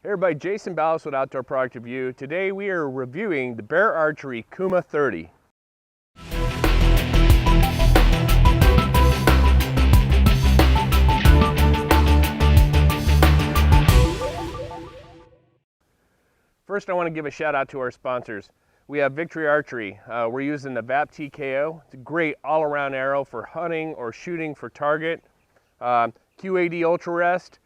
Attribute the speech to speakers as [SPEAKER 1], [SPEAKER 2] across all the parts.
[SPEAKER 1] Hey everybody, Jason Ballas with Outdoor Product Review. Today we are reviewing the Bear Archery Kuma 30. First I want to give a shout out to our sponsors. We have Victory Archery. We're using the VAP TKO. It's a great all-around arrow for hunting or shooting for target. QAD Ultra Rest.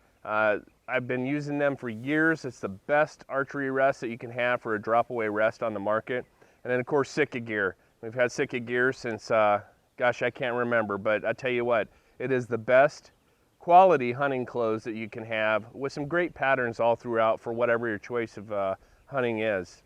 [SPEAKER 1] I've been using them for years. It's the best archery rest that you can have for a drop-away rest on the market. And then of course Sitka gear. We've had Sitka gear since, gosh, I can't remember, but I tell you what, it is the best quality hunting clothes that you can have with some great patterns all throughout for whatever your choice of hunting is.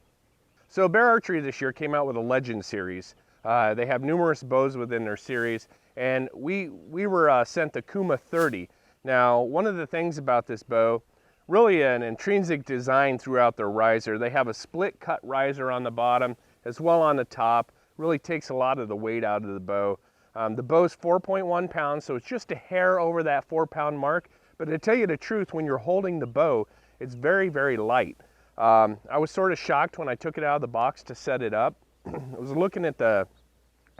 [SPEAKER 1] So Bear Archery this year came out with a Legend series. They have numerous bows within their series, and we were sent the Kuma 30. Now, one of the things about this bow, really an intrinsic design throughout their riser. They have a split cut riser on the bottom as well on the top. Really takes a lot of the weight out of the bow. The bow's 4.1 pounds, so it's just a hair over that 4-pound mark. But to tell you the truth, when you're holding the bow, it's very, very light. I was sort of shocked when I took it out of the box to set it up. I was looking at the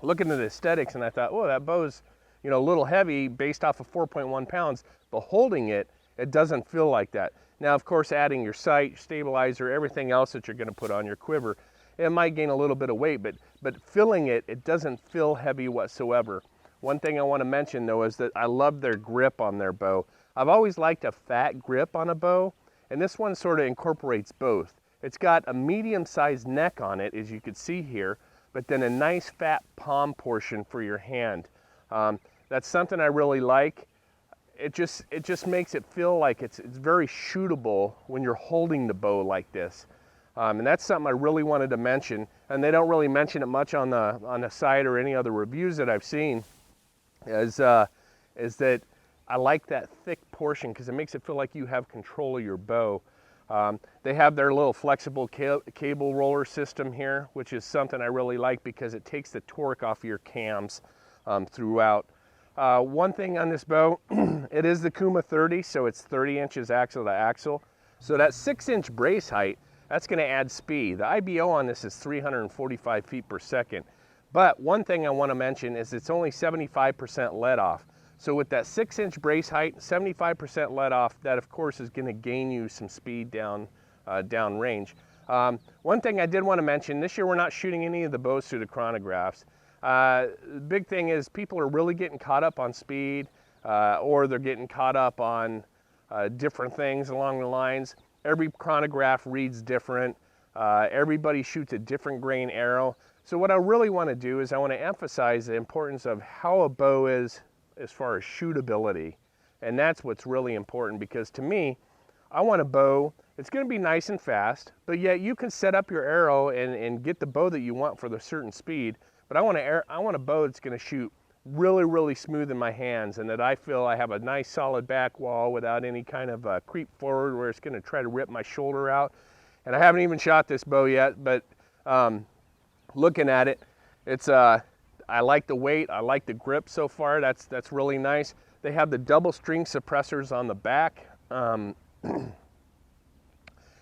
[SPEAKER 1] aesthetics, and I thought, oh, that bow's, you know, a little heavy based off of 4.1 pounds, but holding it, it doesn't feel like that. Now, of course, adding your sight, stabilizer, everything else that you're going to put on your quiver, it might gain a little bit of weight, but filling it, it doesn't feel heavy whatsoever. One thing I want to mention, though, is that I love their grip on their bow. I've always liked a fat grip on a bow, and this one sort of incorporates both. It's got a medium-sized neck on it, as you can see here, but then a nice fat palm portion for your hand. That's something I really like. It just makes it feel like it's very shootable when you're holding the bow like this. And that's something I really wanted to mention, and they don't really mention it much on the site or any other reviews that I've seen, is that I like that thick portion because it makes it feel like you have control of your bow. They have their little flexible cable roller system here, which is something I really like because it takes the torque off your cams throughout. One thing on this bow, it is the Kuma 30, so it's 30 inches axle to axle. So that 6-inch brace height, that's going to add speed. The IBO on this is 345 feet per second. But one thing I want to mention is it's only 75% let off. So with that 6-inch brace height, 75% let off, that of course is going to gain you some speed down range. One thing I did want to mention, this year we're not shooting any of the bows through the chronographs. The big thing is people are really getting caught up on speed, or they're getting caught up on different things along the lines. Every chronograph reads different. Everybody shoots a different grain arrow. So what I really want to do is I want to emphasize the importance of how a bow is as far as shootability. And that's what's really important, because to me, I want a bow, it's going to be nice and fast, but yet you can set up your arrow and get the bow that you want for the certain speed. But I want a bow that's going to shoot really, really smooth in my hands, and that I feel I have a nice solid back wall without any kind of creep forward where it's going to try to rip my shoulder out. And I haven't even shot this bow yet, but looking at it, it's I like the weight, I like the grip so far. That's really nice. They have the double string suppressors on the back, and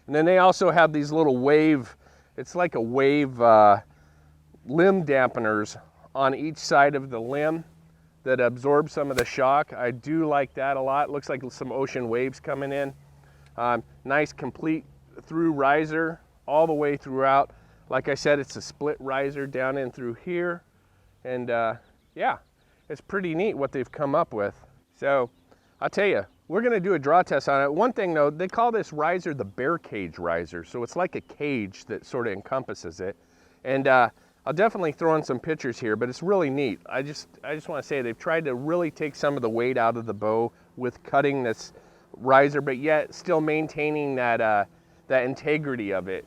[SPEAKER 1] then they also have these little wave. It's like a wave. Limb dampeners on each side of the limb that absorb some of the shock. I do like that a lot. Looks like some ocean waves coming in. Nice complete through riser all the way throughout. Like I said, it's a split riser down in through here. And yeah, it's pretty neat what they've come up with. So I'll tell you, we're gonna do a draw test on it. One thing though, they call this riser the bear cage riser. So it's like a cage that sort of encompasses it. And I'll definitely throw in some pictures here, but it's really neat. I just want to say they've tried to really take some of the weight out of the bow with cutting this riser, but yet still maintaining that that integrity of it.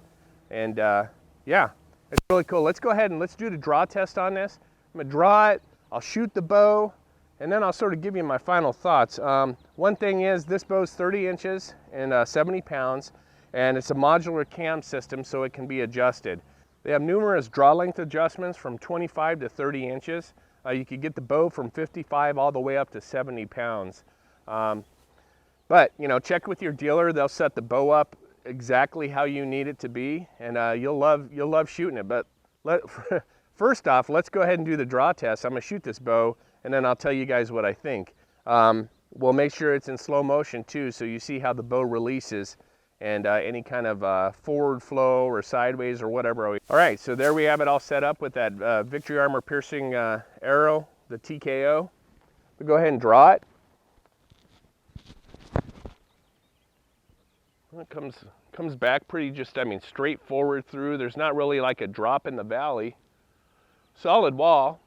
[SPEAKER 1] And yeah, it's really cool. Let's go ahead and let's do the draw test on this. I'm gonna draw it, I'll shoot the bow, and then I'll sort of give you my final thoughts. One thing is this bow's 30 inches and 70 pounds, and it's a modular cam system, so it can be adjusted. They have numerous draw length adjustments from 25 to 30 inches. You could get the bow from 55 all the way up to 70 pounds. But, you know, check with your dealer. They'll set the bow up exactly how you need it to be, and you'll love shooting it. But first off, let's go ahead and do the draw test. I'm gonna shoot this bow, and then I'll tell you guys what I think. We'll make sure it's in slow motion too, so you see how the bow releases and any kind of forward flow or sideways or whatever. All right, so there we have it all set up with that Victory Armor piercing arrow, the TKO. We'll go ahead and draw it. It comes back pretty just, I mean, straight forward through. There's not really like a drop in the valley. Solid wall.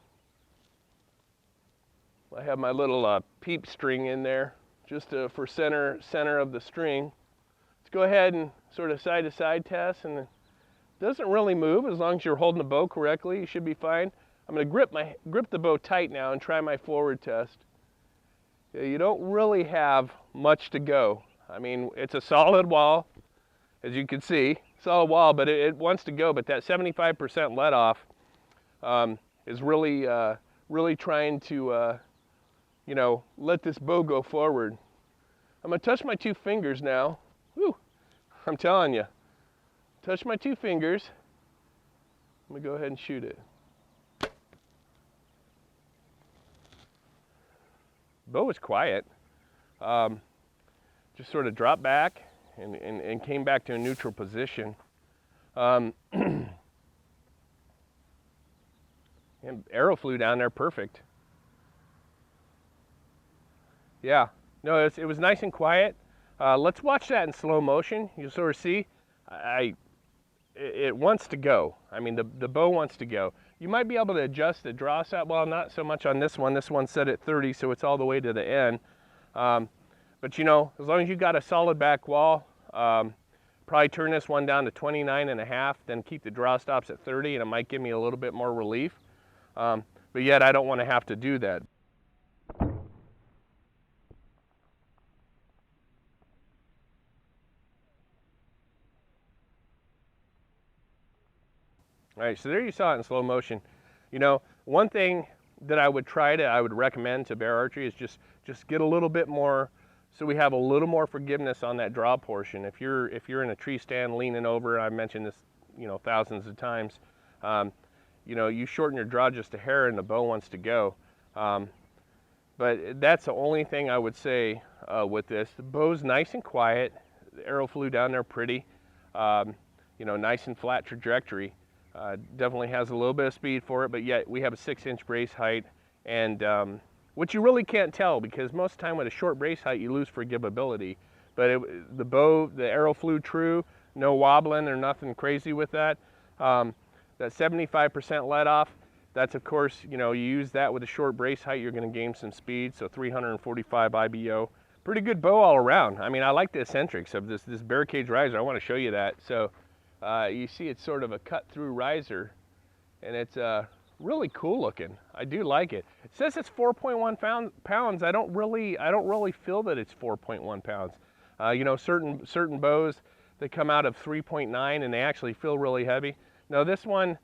[SPEAKER 1] I have my little peep string in there just for center of the string. Let's go ahead and sort of side to side test, and it doesn't really move as long as you're holding the bow correctly. You should be fine. I'm going to grip the bow tight now and try my forward test. You don't really have much to go. I mean, it's a solid wall, as you can see, solid wall, but it wants to go. But that 75% let off is really trying to, you know, let this bow go forward. I'm gonna touch my two fingers now. Whew, I'm telling you, touch my two fingers. I'm gonna go ahead and shoot it. Bow was quiet. Just sort of dropped back and came back to a neutral position. And arrow flew down there perfect. Yeah, no, it was nice and quiet. Let's watch that in slow motion. You'll sort of see, it wants to go. I mean, the bow wants to go. You might be able to adjust the draw set. Well, not so much on this one. This one's set at 30, so it's all the way to the end. But you know, as long as you got a solid back wall, probably turn this one down to 29.5, then keep the draw stops at 30, and it might give me a little bit more relief. But yet I don't want to have to do that. All right, so there you saw it in slow motion. You know, one thing that I would recommend to Bear Archery is just get a little bit more, so we have a little more forgiveness on that draw portion. If you're in a tree stand leaning over, I've mentioned this, you know, thousands of times, you know, you shorten your draw just a hair and the bow wants to go. But that's the only thing I would say with this. The bow's nice and quiet. The arrow flew down there pretty, you know, nice and flat trajectory. Definitely has a little bit of speed for it, but yet we have a 6-inch brace height, and which you really can't tell because most of the time with a short brace height you lose forgivability. But the arrow flew true, no wobbling or nothing crazy with that. That 75% let off, that's of course, you know, you use that with a short brace height, you're going to gain some speed, so 345 IBO. Pretty good bow all around. I mean, I like the eccentrics of this bear cage riser. I want to show you that. So you see it's sort of a cut through riser, and it's really cool looking. I do like it. It says it's 4.1 pounds. I don't really feel that it's 4.1 pounds. You know, certain bows, they come out of 3.9 and they actually feel really heavy. No, this one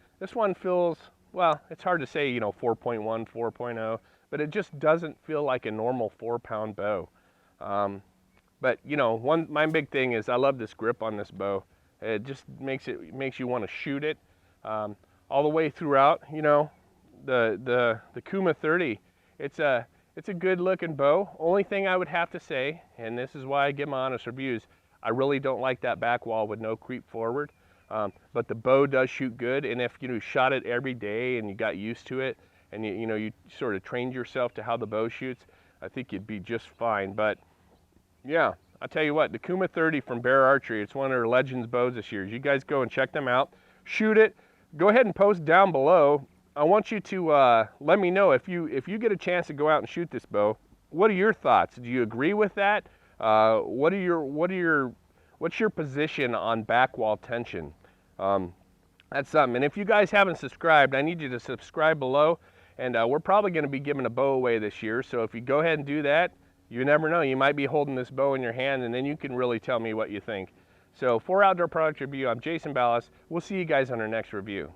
[SPEAKER 1] feels, well, it's hard to say, you know, 4.1, 4.0, but it just doesn't feel like a normal 4-pound bow. But you know, my big thing is I love this grip on this bow. It just makes you want to shoot it all the way throughout. You know, the Kuma 30, it's a good looking bow. Only thing I would have to say, and this is why I give my honest reviews, I really don't like that back wall with no creep forward. But the bow does shoot good, and if you shot it every day and you got used to it, and you sort of trained yourself to how the bow shoots, I think you'd be just fine. But yeah, I'll tell you what, the Kuma 30 from Bear Archery, it's one of their Legends bows this year. You guys go and check them out, shoot it. Go ahead and post down below. I want you to let me know if you get a chance to go out and shoot this bow. What are your thoughts? Do you agree with that? What's your position on back wall tension? That's something. And if you guys haven't subscribed, I need you to subscribe below. And we're probably going to be giving a bow away this year. So if you go ahead and do that, you never know. You might be holding this bow in your hand, and then you can really tell me what you think. So for Outdoor Product Review, I'm Jason Ballas. We'll see you guys on our next review.